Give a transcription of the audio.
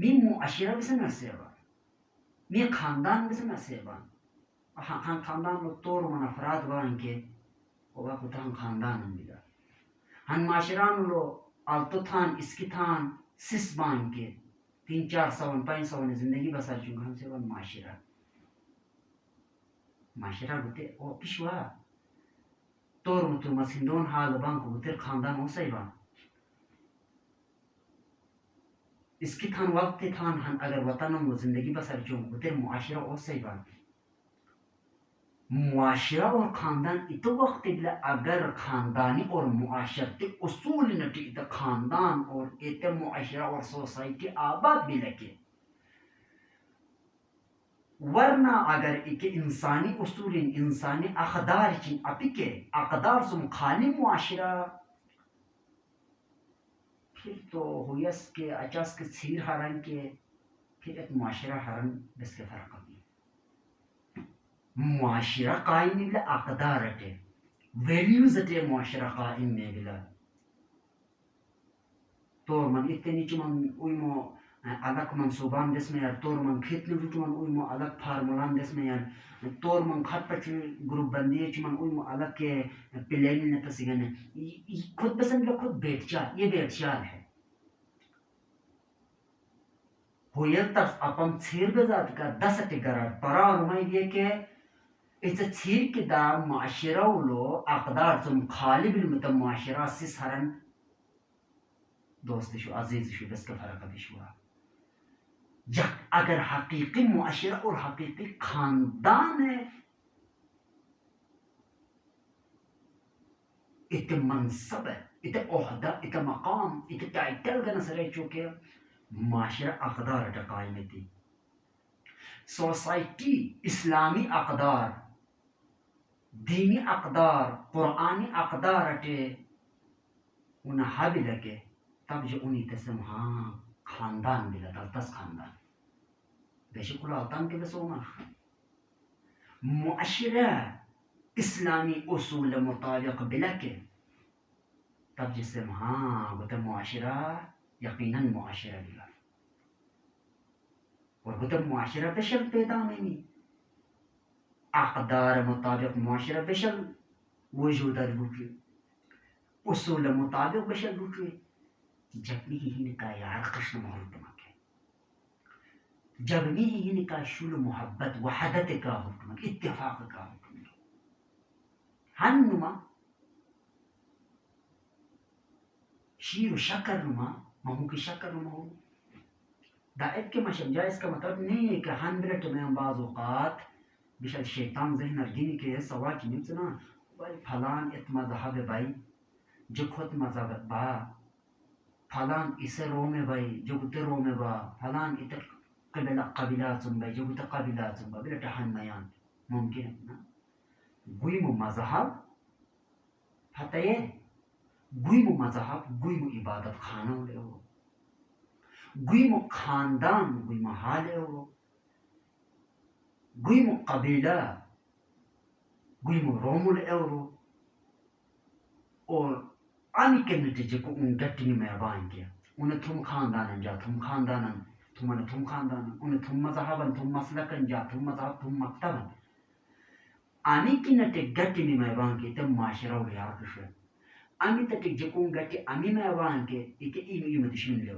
می معاشره بسن سیبا می خاندان بسن سیبا خاندان رو طور من افراد بان که وقت کتان خاندان بیدا هن معاشران رو آلتو تھان اسکی تھان سس بان کے 300-400-500 زندگی بسر چونکہ ہم سے وہ معاشرہ گوتے او پیشوا طور متو مسندون حال بان کو گوتر خاندان ہو سیبا اس کی تھان وقت تھان ہن اگر وطن و زندگی بسر چونکہ گوتر معاشرہ ہو سیبا معاشرہ اور خاندان اتو وقت بلا اگر خاندانی اور معاشرتی اصول نٹی ات خاندان اور ات معاشرہ اور سوسائٹی آباد بھی لگے ورنہ اگر ایک انسانی اصول انسانی اقدار چین اپی کے اقدار سم خالی معاشرہ پھر تو ہویس کے اچاس کے چھیر حرن کے پھر ایک معاشرہ حرن بس کے فرق ہوگی معاشرہ قائم بلا اقدار اٹے ویلیوز اٹے معاشرہ قائم میں بلا طور من اتنی چمن اویمو الگ منصوبان دس میں یار طور من کھیتنے چمن اویمو الگ فارمولان دس میں یار طور من خط پچ گروپ بندی چمن اویمو الگ کے پلین نے تسگن خود پسند لو خود بیٹھ چال یہ بیٹھ چال ہے ہویل تس اپن چھیر بزاد کا 10 ٹگرار پرا نمائی یہ کہ اس چھیر کی دا معاشرہ لو اقدار سم خالی بالمتا معاشرہ سے سرن دوست شو عزیز شو بس کا فرق بشوا اگر حقیقی معاشرہ اور حقیقی خاندان ہے ات منصب ہے ات عہدہ ات مقام ات ٹائٹل کا نظر ہے چونکہ معاشرہ اقدار ٹقائم تھی سوسائٹی اسلامی اقدار دینی اقدار قرآنی اقدار اٹے انہیں حب لگے تب جو انہی تسم ہاں خاندان بلا دلتس خاندان بے شکل آتان کے بس اوما معاشرہ اسلامی اصول مطابق بلا کے تب جسم ہاں گوتا معاشرہ یقیناً معاشرہ بلا اور گوتا معاشرہ بشل پیدا نہیں اقدار مطابق معاشرہ بشل وجود الوجود اصول مطابق بشل وجود جب بھی ہی نکاح یار قشن محرد مکہ جب بھی ہی نکاح شول محبت وحدت کا حکم اتفاق کا حکم ہن نما شیر و شکر نما مہو کی شکر نما ہو دا ایک کے مشن جائے اس کا مطلب نہیں ہے کہ ہن بلٹ میں بعض اوقات بشل شیطان ذہن ارگینی کے سوا کی نمسنا بھائی پھلان ات مذہب بھائی جو خود مذہب با پھلان اسے رو میں بھائی جو گتے رو میں با پھلان ات قبیلات سن بھائی جو گتے قبیلات سن بھائی بلٹ ہن میان ممکن ہے نا گوئی مو مذہب فتح گوئی مو مذہب گوئی مو عبادت خانہ لے ہو گوئی مو خاندان گوئی مو حال ہو گوئی مو قبیلہ گوئی مو رومل ایورو اور آنی کے نتیجے کو ان گٹنی میں بائیں گیا انہیں تم خاندان جا تم خاندان تم خاندان انہیں تم مذہبن تم مسلکن جا تم مذہب تم مکتبن آنی کی نتیجے گٹنی میں بائیں گیا تم معاشرہ و یار کشو آنی تٹک جکون گٹی آنی میں بائیں گیا ایک ایم دشمن لے